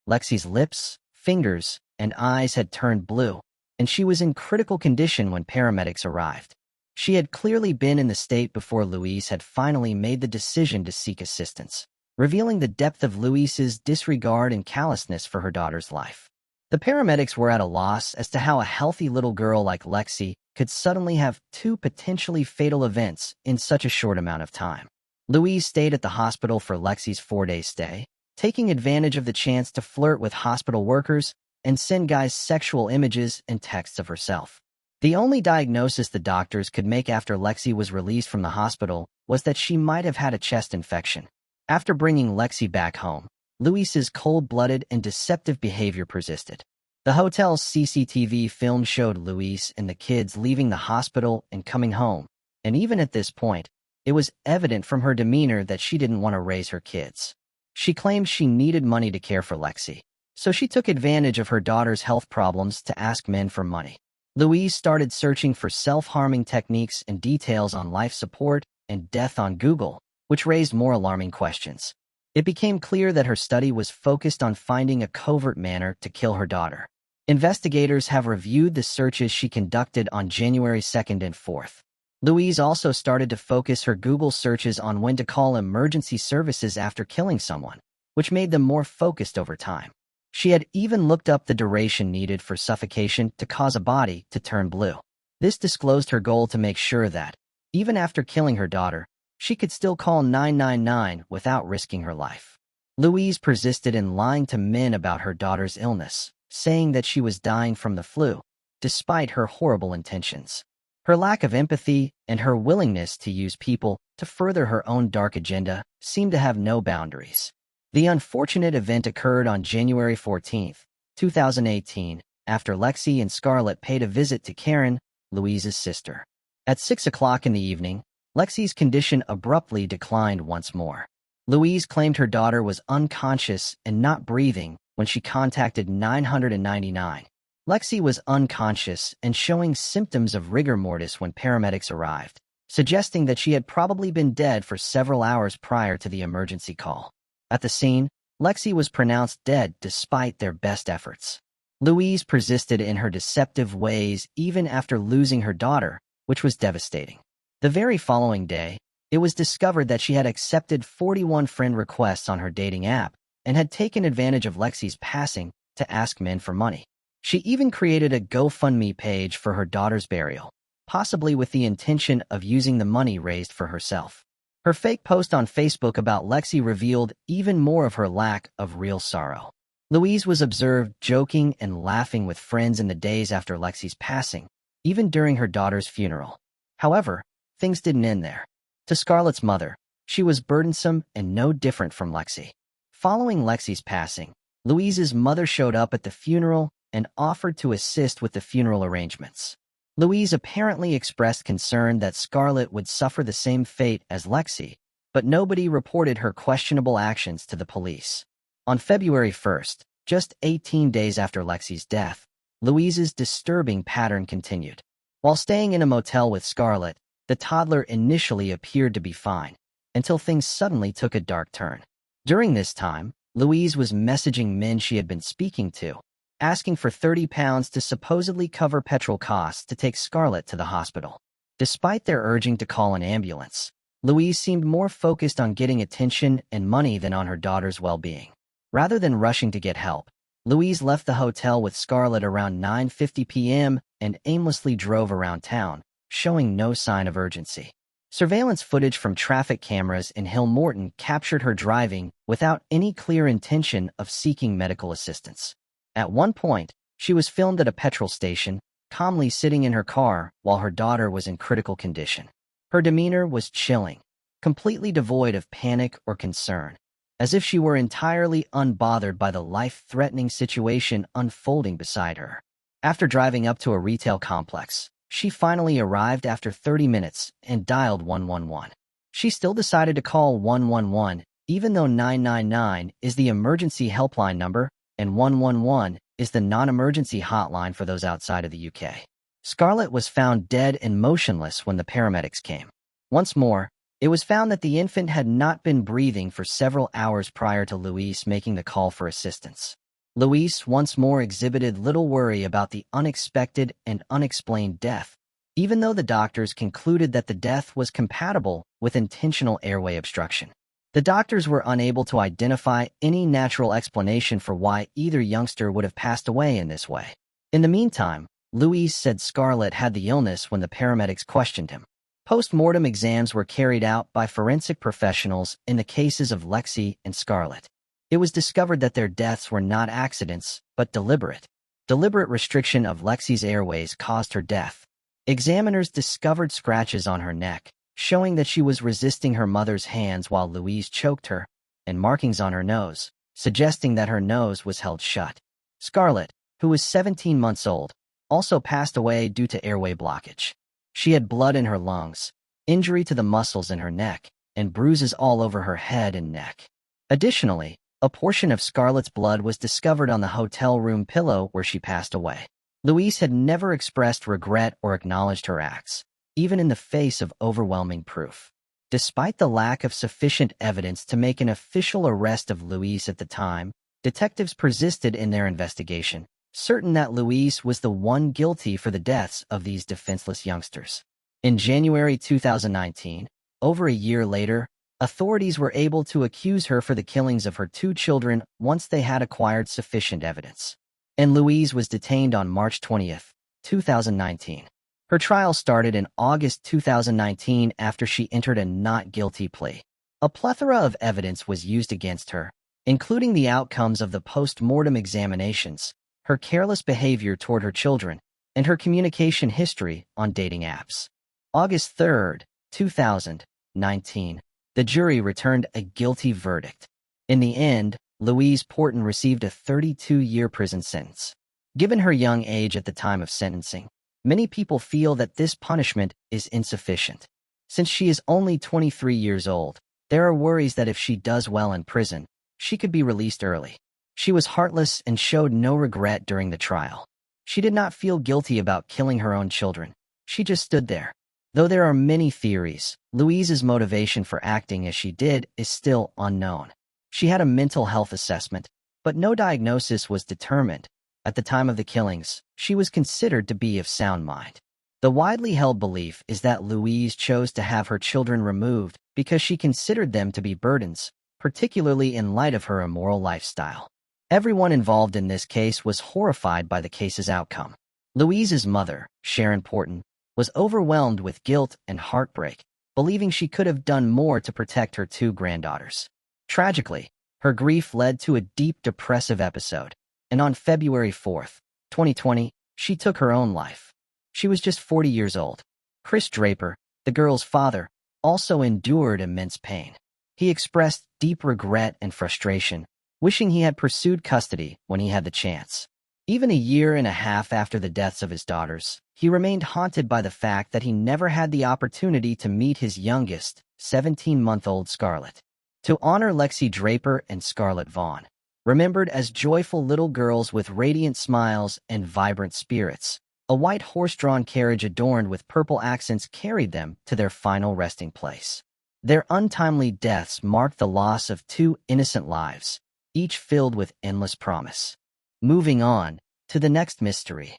Lexi's lips, fingers, and eyes had turned blue, and she was in critical condition when paramedics arrived. She had clearly been in the state before Louise had finally made the decision to seek assistance, revealing the depth of Louise's disregard and callousness for her daughter's life. The paramedics were at a loss as to how a healthy little girl like Lexi could suddenly have 2 potentially fatal events in such a short amount of time. Louise stayed at the hospital for Lexi's 4-day stay, taking advantage of the chance to flirt with hospital workers and send guys sexual images and texts of herself. The only diagnosis the doctors could make after Lexi was released from the hospital was that she might have had a chest infection. After bringing Lexi back home, Louise's cold-blooded and deceptive behavior persisted. The hotel's CCTV film showed Louise and the kids leaving the hospital and coming home, and even at this point, it was evident from her demeanor that she didn't want to raise her kids. She claimed she needed money to care for Lexi, so she took advantage of her daughter's health problems to ask men for money. Louise started searching for self-harming techniques and details on life support and death on Google, which raised more alarming questions. It became clear that her study was focused on finding a covert manner to kill her daughter. Investigators have reviewed the searches she conducted on January 2nd and 4th. Louise also started to focus her Google searches on when to call emergency services after killing someone, which made them more focused over time. She had even looked up the duration needed for suffocation to cause a body to turn blue. This disclosed her goal to make sure that, even after killing her daughter, she could still call 999 without risking her life. Louise persisted in lying to men about her daughter's illness, saying that she was dying from the flu, despite her horrible intentions. Her lack of empathy and her willingness to use people to further her own dark agenda seemed to have no boundaries. The unfortunate event occurred on January 14, 2018, after Lexi and Scarlett paid a visit to Karen, Louise's sister. At 6 o'clock in the evening, Lexi's condition abruptly declined once more. Louise claimed her daughter was unconscious and not breathing when she contacted 999. Lexi was unconscious and showing symptoms of rigor mortis when paramedics arrived, suggesting that she had probably been dead for several hours prior to the emergency call. At the scene, Lexi was pronounced dead despite their best efforts. Louise persisted in her deceptive ways even after losing her daughter, which was devastating. The very following day, it was discovered that she had accepted 41 friend requests on her dating app and had taken advantage of Lexi's passing to ask men for money. She even created a GoFundMe page for her daughter's burial, possibly with the intention of using the money raised for herself. Her fake post on Facebook about Lexi revealed even more of her lack of real sorrow. Louise was observed joking and laughing with friends in the days after Lexi's passing, even during her daughter's funeral. However, things didn't end there. To Scarlett's mother, she was burdensome and no different from Lexi. Following Lexi's passing, Louise's mother showed up at the funeral and offered to assist with the funeral arrangements. Louise apparently expressed concern that Scarlett would suffer the same fate as Lexi, but nobody reported her questionable actions to the police. On February 1st, just 18 days after Lexi's death, Louise's disturbing pattern continued. While staying in a motel with Scarlett, the toddler initially appeared to be fine, until things suddenly took a dark turn. During this time, Louise was messaging men she had been speaking to, asking for £30 to supposedly cover petrol costs to take Scarlett to the hospital. Despite their urging to call an ambulance, Louise seemed more focused on getting attention and money than on her daughter's well-being. Rather than rushing to get help, Louise left the hotel with Scarlett around 9:50 p.m. and aimlessly drove around town, showing no sign of urgency. Surveillance footage from traffic cameras in Hill Morton captured her driving without any clear intention of seeking medical assistance. At one point, she was filmed at a petrol station, calmly sitting in her car while her daughter was in critical condition. Her demeanor was chilling, completely devoid of panic or concern, as if she were entirely unbothered by the life-threatening situation unfolding beside her. After driving up to a retail complex, she finally arrived after 30 minutes and dialed 111. She still decided to call 111, even though 999 is the emergency helpline number and 111 is the non-emergency hotline for those outside of the UK. Scarlett was found dead and motionless when the paramedics came. Once more, it was found that the infant had not been breathing for several hours prior to Louise making the call for assistance. Louise once more exhibited little worry about the unexpected and unexplained death, even though the doctors concluded that the death was compatible with intentional airway obstruction. The doctors were unable to identify any natural explanation for why either youngster would have passed away in this way. In the meantime, Louise said Scarlett had the illness when the paramedics questioned him. Post-mortem exams were carried out by forensic professionals in the cases of Lexi and Scarlett. It was discovered that their deaths were not accidents, but deliberate. Deliberate restriction of Lexi's airways caused her death. Examiners discovered scratches on her neck, showing that she was resisting her mother's hands while Louise choked her, and markings on her nose, suggesting that her nose was held shut. Scarlett, who was 17 months old, also passed away due to airway blockage. She had blood in her lungs, injury to the muscles in her neck, and bruises all over her head and neck. Additionally, a portion of Scarlett's blood was discovered on the hotel room pillow where she passed away. Louise had never expressed regret or acknowledged her acts, even in the face of overwhelming proof. Despite the lack of sufficient evidence to make an official arrest of Louise at the time, detectives persisted in their investigation, certain that Louise was the one guilty for the deaths of these defenseless youngsters. In January 2019, over a year later, authorities were able to accuse her for the killings of her two children once they had acquired sufficient evidence. And Louise was detained on March 20, 2019. Her trial started in August 2019 after she entered a not guilty plea. A plethora of evidence was used against her, including the outcomes of the post-mortem examinations, her careless behavior toward her children, and her communication history on dating apps. August 3, 2019, the jury returned a guilty verdict. In the end, Louise Porton received a 32-year prison sentence. Given her young age at the time of sentencing, many people feel that this punishment is insufficient. Since she is only 23 years old, there are worries that if she does well in prison, she could be released early. She was heartless and showed no regret during the trial. She did not feel guilty about killing her own children. She just stood there, Though there are many theories, Louise's motivation for acting as she did is still unknown. She had a mental health assessment, but no diagnosis was determined. At the time of the killings, she was considered to be of sound mind. The widely held belief is that Louise chose to have her children removed because she considered them to be burdens, particularly in light of her immoral lifestyle. Everyone involved in this case was horrified by the case's outcome. Louise's mother, Sharon Porton, was overwhelmed with guilt and heartbreak, believing she could have done more to protect her two granddaughters. Tragically, her grief led to a deep depressive episode, and on February 4, 2020, she took her own life. She was just 40 years old. Chris Draper, the girl's father, also endured immense pain. He expressed deep regret and frustration, wishing he had pursued custody when he had the chance. Even a year and a half after the deaths of his daughters, he remained haunted by the fact that he never had the opportunity to meet his youngest, 17-month-old Scarlett. To honor Lexi Draper and Scarlett Vaughn, remembered as joyful little girls with radiant smiles and vibrant spirits, a white horse-drawn carriage adorned with purple accents carried them to their final resting place. Their untimely deaths marked the loss of two innocent lives, each filled with endless promise. Moving on to the next mystery.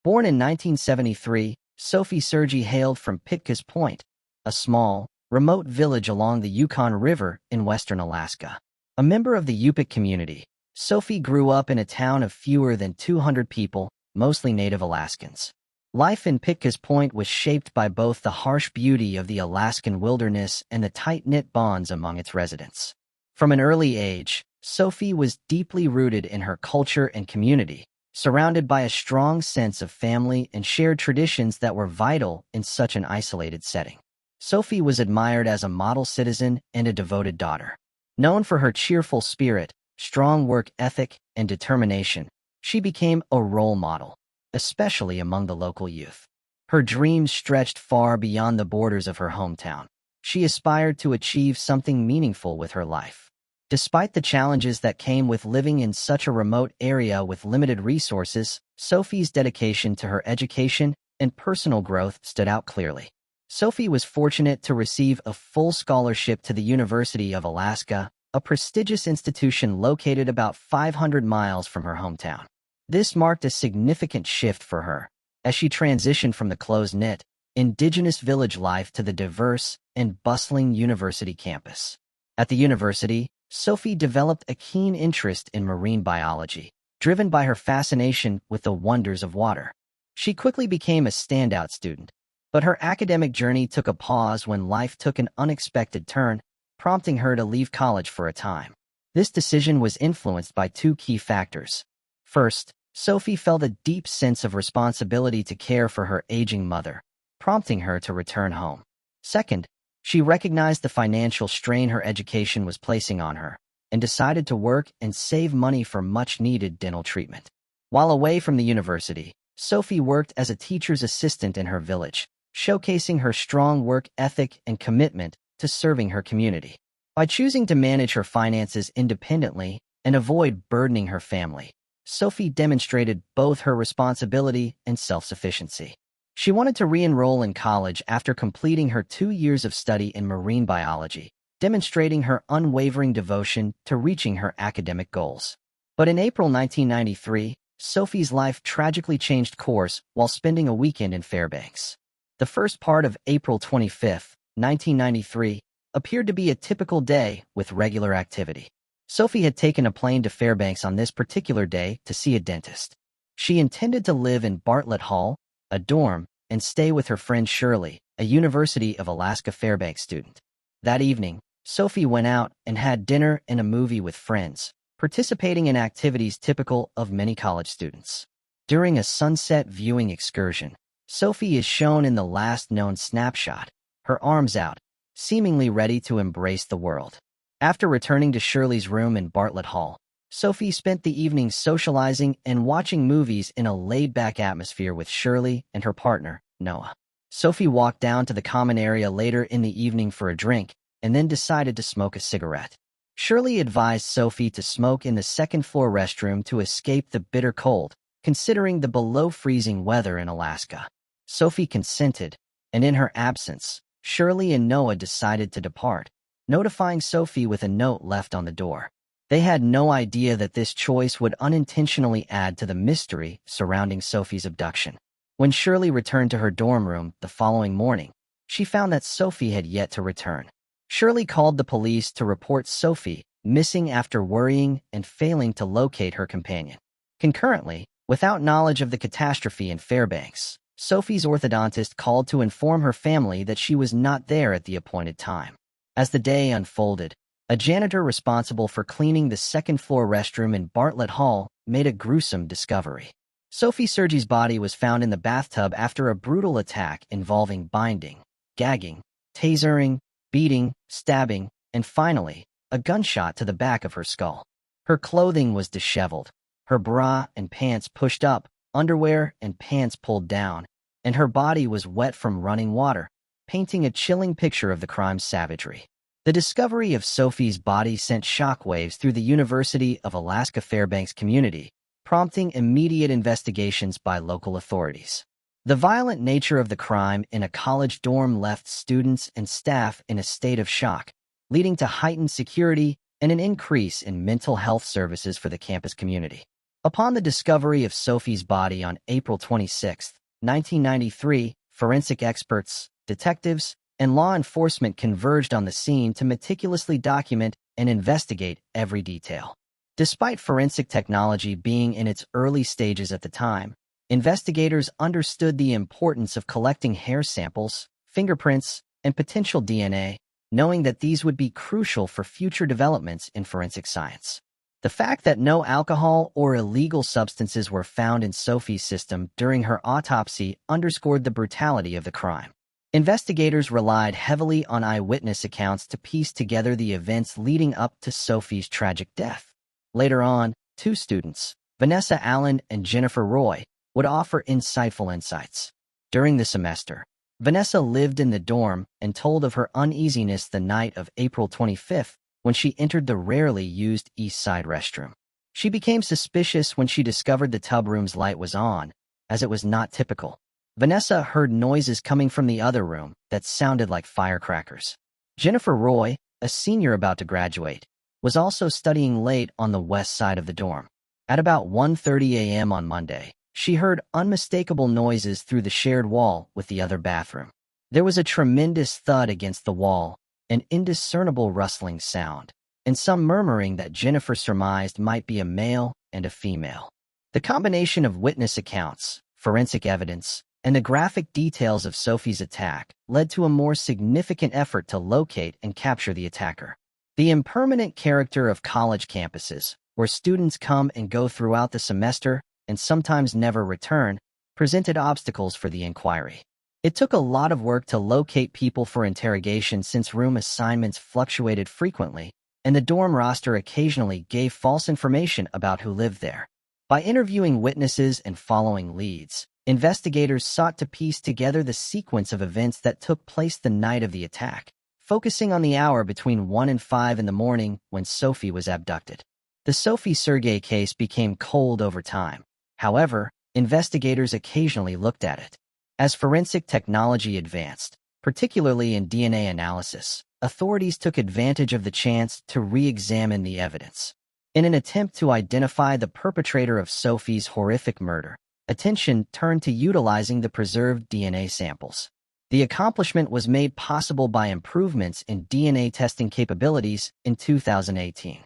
Born in 1973, Sophie Sergi hailed from Pitka's Point, a small, remote village along the Yukon River in western Alaska. A member of the Yupik community, Sophie grew up in a town of fewer than 200 people, mostly Native Alaskans. Life in Pitka's Point was shaped by both the harsh beauty of the Alaskan wilderness and the tight-knit bonds among its residents. From an early age, Sophie was deeply rooted in her culture and community, surrounded by a strong sense of family and shared traditions that were vital in such an isolated setting. Sophie was admired as a model citizen and a devoted daughter. Known for her cheerful spirit, strong work ethic, and determination, she became a role model, especially among the local youth. Her dreams stretched far beyond the borders of her hometown. She aspired to achieve something meaningful with her life. Despite the challenges that came with living in such a remote area with limited resources, Sophie's dedication to her education and personal growth stood out clearly. Sophie was fortunate to receive a full scholarship to the University of Alaska, a prestigious institution located about 500 miles from her hometown. This marked a significant shift for her, as she transitioned from the close-knit, indigenous village life to the diverse and bustling university campus. At the university, Sophie developed a keen interest in marine biology, driven by her fascination with the wonders of water. She quickly became a standout student, but her academic journey took a pause when life took an unexpected turn, prompting her to leave college for a time. This decision was influenced by two key factors. First, Sophie felt a deep sense of responsibility to care for her aging mother, prompting her to return home. Second, she recognized the financial strain her education was placing on her, and decided to work and save money for much-needed dental treatment. While away from the university, Sophie worked as a teacher's assistant in her village, showcasing her strong work ethic and commitment to serving her community. By choosing to manage her finances independently and avoid burdening her family, Sophie demonstrated both her responsibility and self-sufficiency. She wanted to re-enroll in college after completing her 2 years of study in marine biology, demonstrating her unwavering devotion to reaching her academic goals. But in April 1993, Sophie's life tragically changed course while spending a weekend in Fairbanks. The first part of April 25, 1993, appeared to be a typical day with regular activity. Sophie had taken a plane to Fairbanks on this particular day to see a dentist. She intended to live in Bartlett Hall, a dorm, and stay with her friend Shirley, a University of Alaska Fairbanks student. That evening, Sophie went out and had dinner and a movie with friends, participating in activities typical of many college students. During a sunset viewing excursion, Sophie is shown in the last known snapshot, her arms out, seemingly ready to embrace the world. After returning to Shirley's room in Bartlett Hall, Sophie spent the evening socializing and watching movies in a laid-back atmosphere with Shirley and her partner, Noah. Sophie walked down to the common area later in the evening for a drink and then decided to smoke a cigarette. Shirley advised Sophie to smoke in the second-floor restroom to escape the bitter cold, considering the below-freezing weather in Alaska. Sophie consented, and in her absence, Shirley and Noah decided to depart, notifying Sophie with a note left on the door. They had no idea that this choice would unintentionally add to the mystery surrounding Sophie's abduction. When Shirley returned to her dorm room the following morning, she found that Sophie had yet to return. Shirley called the police to report Sophie missing after worrying and failing to locate her companion. Concurrently, without knowledge of the catastrophe in Fairbanks, Sophie's orthodontist called to inform her family that she was not there at the appointed time. As the day unfolded, a janitor responsible for cleaning the second-floor restroom in Bartlett Hall made a gruesome discovery. Sophie Sergi's body was found in the bathtub after a brutal attack involving binding, gagging, tasering, beating, stabbing, and finally, a gunshot to the back of her skull. Her clothing was disheveled, her bra and pants pushed up, underwear and pants pulled down, and her body was wet from running water, painting a chilling picture of the crime's savagery. The discovery of Sophie's body sent shockwaves through the University of Alaska Fairbanks community, prompting immediate investigations by local authorities. The violent nature of the crime in a college dorm left students and staff in a state of shock, leading to heightened security and an increase in mental health services for the campus community. Upon the discovery of Sophie's body on April 26, 1993, forensic experts, detectives, and law enforcement converged on the scene to meticulously document and investigate every detail. Despite forensic technology being in its early stages at the time, investigators understood the importance of collecting hair samples, fingerprints, and potential DNA, knowing that these would be crucial for future developments in forensic science. The fact that no alcohol or illegal substances were found in Sophie's system during her autopsy underscored the brutality of the crime. Investigators relied heavily on eyewitness accounts to piece together the events leading up to Sophie's tragic death. Later on, two students, Vanessa Allen and Jennifer Roy, would offer insightful insights. During the semester, Vanessa lived in the dorm and told of her uneasiness the night of April 25th when she entered the rarely used East Side restroom. She became suspicious when she discovered the tub room's light was on, as it was not typical. Vanessa heard noises coming from the other room that sounded like firecrackers. Jennifer Roy, a senior about to graduate, was also studying late on the west side of the dorm. At about 1:30 a.m. on Monday, she heard unmistakable noises through the shared wall with the other bathroom. There was a tremendous thud against the wall, an indiscernible rustling sound, and some murmuring that Jennifer surmised might be a male and a female. The combination of witness accounts, forensic evidence, and the graphic details of Sophie's attack led to a more significant effort to locate and capture the attacker. The impermanent character of college campuses, where students come and go throughout the semester and sometimes never return, presented obstacles for the inquiry. It took a lot of work to locate people for interrogation since room assignments fluctuated frequently, and the dorm roster occasionally gave false information about who lived there. By interviewing witnesses and following leads, investigators sought to piece together the sequence of events that took place the night of the attack, focusing on the hour between 1 and 5 in the morning when Sophie was abducted. The Sophie Sergei case became cold over time. However, investigators occasionally looked at it. As forensic technology advanced, particularly in DNA analysis, authorities took advantage of the chance to re-examine the evidence. In an attempt to identify the perpetrator of Sophie's horrific murder, attention turned to utilizing the preserved DNA samples. The accomplishment was made possible by improvements in DNA testing capabilities in 2018.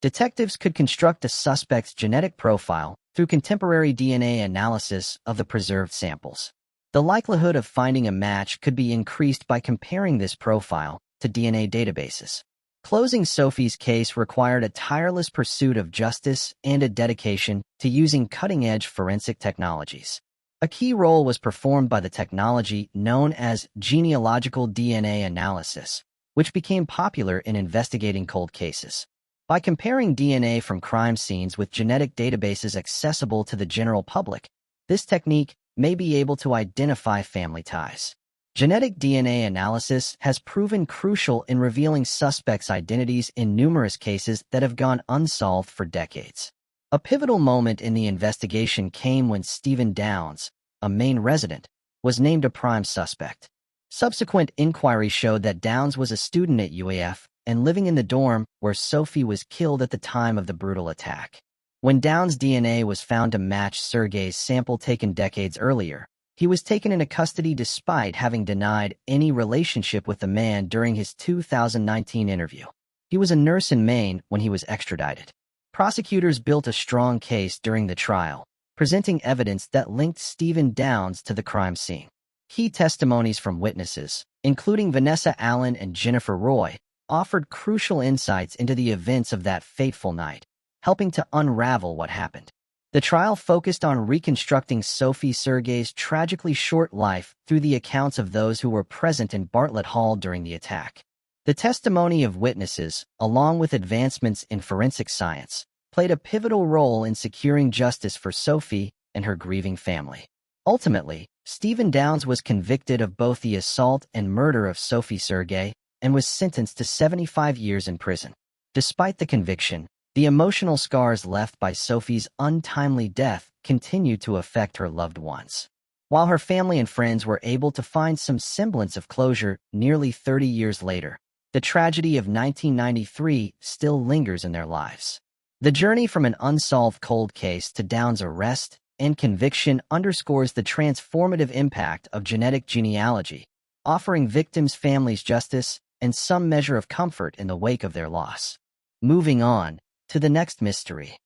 Detectives could construct a suspect's genetic profile through contemporary DNA analysis of the preserved samples. The likelihood of finding a match could be increased by comparing this profile to DNA databases. Closing Sophie's case required a tireless pursuit of justice and a dedication to using cutting-edge forensic technologies. A key role was performed by the technology known as genealogical DNA analysis, which became popular in investigating cold cases. By comparing DNA from crime scenes with genetic databases accessible to the general public, this technique may be able to identify family ties. Genetic DNA analysis has proven crucial in revealing suspects' identities in numerous cases that have gone unsolved for decades. A pivotal moment in the investigation came when Stephen Downs, a Maine resident, was named a prime suspect. Subsequent inquiry showed that Downs was a student at UAF and living in the dorm where Sophie was killed at the time of the brutal attack. When Downs' DNA was found to match Sergei's sample taken decades earlier, he was taken into custody despite having denied any relationship with the man during his 2019 interview. He was a nurse in Maine when he was extradited. Prosecutors built a strong case during the trial, presenting evidence that linked Stephen Downs to the crime scene. Key testimonies from witnesses, including Vanessa Allen and Jennifer Roy, offered crucial insights into the events of that fateful night, helping to unravel what happened. The trial focused on reconstructing Sophie Sergei's tragically short life through the accounts of those who were present in Bartlett Hall during the attack. The testimony of witnesses, along with advancements in forensic science, played a pivotal role in securing justice for Sophie and her grieving family. Ultimately, Stephen Downs was convicted of both the assault and murder of Sophie Sergei and was sentenced to 75 years in prison. Despite the conviction, the emotional scars left by Sophie's untimely death continued to affect her loved ones. While her family and friends were able to find some semblance of closure nearly 30 years later, the tragedy of 1993 still lingers in their lives. The journey from an unsolved cold case to Downs' arrest and conviction underscores the transformative impact of genetic genealogy, offering victims' families justice and some measure of comfort in the wake of their loss. Moving on to the next mystery.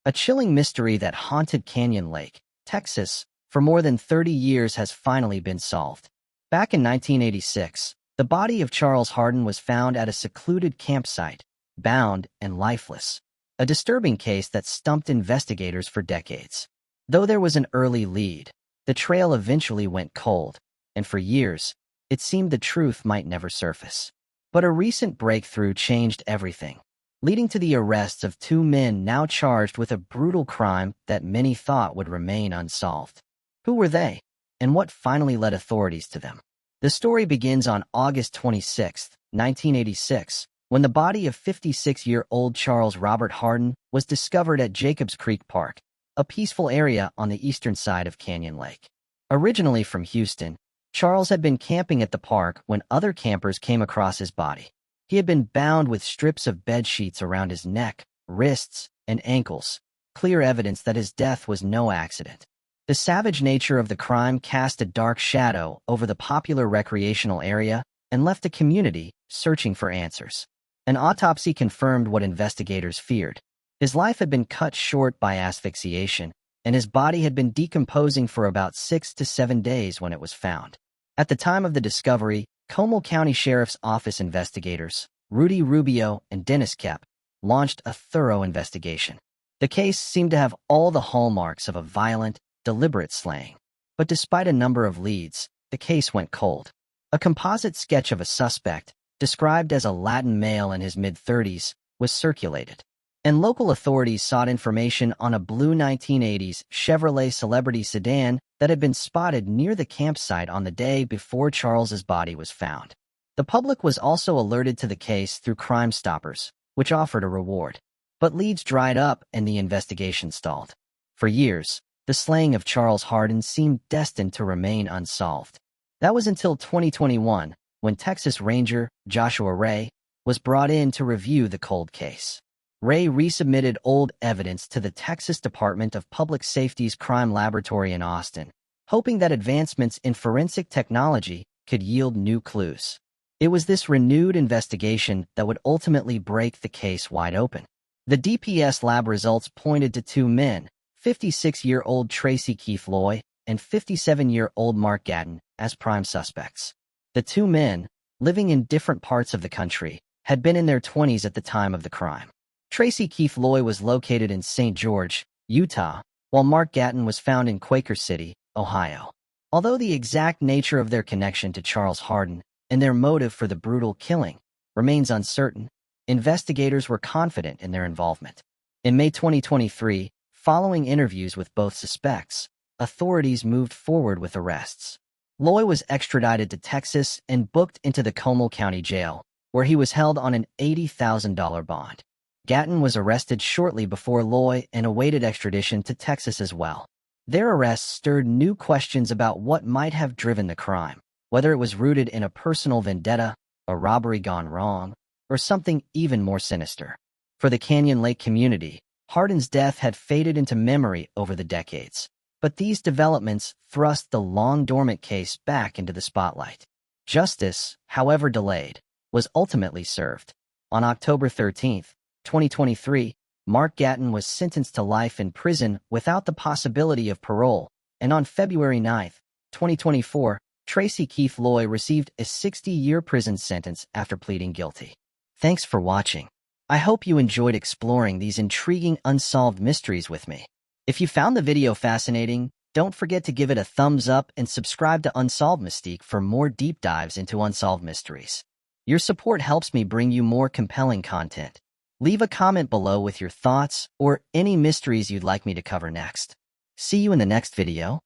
A chilling mystery that haunted Canyon Lake, Texas, for more than 30 years has finally been solved. Back in 1986, the body of Charles Hardin was found at a secluded campsite, bound and lifeless, a disturbing case that stumped investigators for decades. Though there was an early lead, the trail eventually went cold, and for years, it seemed the truth might never surface. But a recent breakthrough changed everything, leading to the arrests of two men now charged with a brutal crime that many thought would remain unsolved. Who were they, and what finally led authorities to them? The story begins on August 26, 1986, when the body of 56-year-old Charles Robert Hardin was discovered at Jacobs Creek Park, a peaceful area on the eastern side of Canyon Lake. Originally from Houston, Charles had been camping at the park when other campers came across his body. He had been bound with strips of bed sheets around his neck, wrists, and ankles, clear evidence that his death was no accident. The savage nature of the crime cast a dark shadow over the popular recreational area and left the community searching for answers. An autopsy confirmed what investigators feared. His life had been cut short by asphyxiation, and his body had been decomposing for about 6 to 7 days when it was found. At the time of the discovery, Como County Sheriff's Office investigators, Rudy Rubio and Dennis Kep, launched a thorough investigation. The case seemed to have all the hallmarks of a violent, deliberate slaying. But despite a number of leads, the case went cold. A composite sketch of a suspect, described as a Latin male in his mid-30s, was circulated, and local authorities sought information on a blue 1980s Chevrolet Celebrity sedan that had been spotted near the campsite on the day before Charles's body was found. The public was also alerted to the case through Crime Stoppers, which offered a reward. But leads dried up and the investigation stalled. For years, the slaying of Charles Hardin seemed destined to remain unsolved. That was until 2021, when Texas Ranger Joshua Ray was brought in to review the cold case. Ray resubmitted old evidence to the Texas Department of Public Safety's crime laboratory in Austin, hoping that advancements in forensic technology could yield new clues. It was this renewed investigation that would ultimately break the case wide open. The DPS lab results pointed to two men, 56-year-old Tracy Keith Loy and 57-year-old Mark Gatton, as prime suspects. The two men, living in different parts of the country, had been in their 20s at the time of the crime. Tracy Keith Loy was located in St. George, Utah, while Mark Gatton was found in Quaker City, Ohio. Although the exact nature of their connection to Charles Hardin and their motive for the brutal killing remains uncertain, investigators were confident in their involvement. In May 2023, following interviews with both suspects, authorities moved forward with arrests. Loy was extradited to Texas and booked into the Como County Jail, where he was held on an $80,000 bond. Gatton was arrested shortly before Loy and awaited extradition to Texas as well. Their arrests stirred new questions about what might have driven the crime. whether it was rooted in a personal vendetta, a robbery gone wrong, or something even more sinister. For the Canyon Lake community, Hardin's death had faded into memory over the decades, but these developments thrust the long-dormant case back into the spotlight. Justice, however delayed, was ultimately served. On October 13, 2023, Mark Gatton was sentenced to life in prison without the possibility of parole, and on February 9, 2024, Tracy Keith Loy received a 60-year prison sentence after pleading guilty. Thanks for watching. I hope you enjoyed exploring these intriguing unsolved mysteries with me. If you found the video fascinating, don't forget to give it a thumbs up and subscribe to Unsolved Mystique for more deep dives into unsolved mysteries. Your support helps me bring you more compelling content. Leave a comment below with your thoughts or any mysteries you'd like me to cover next. See you in the next video.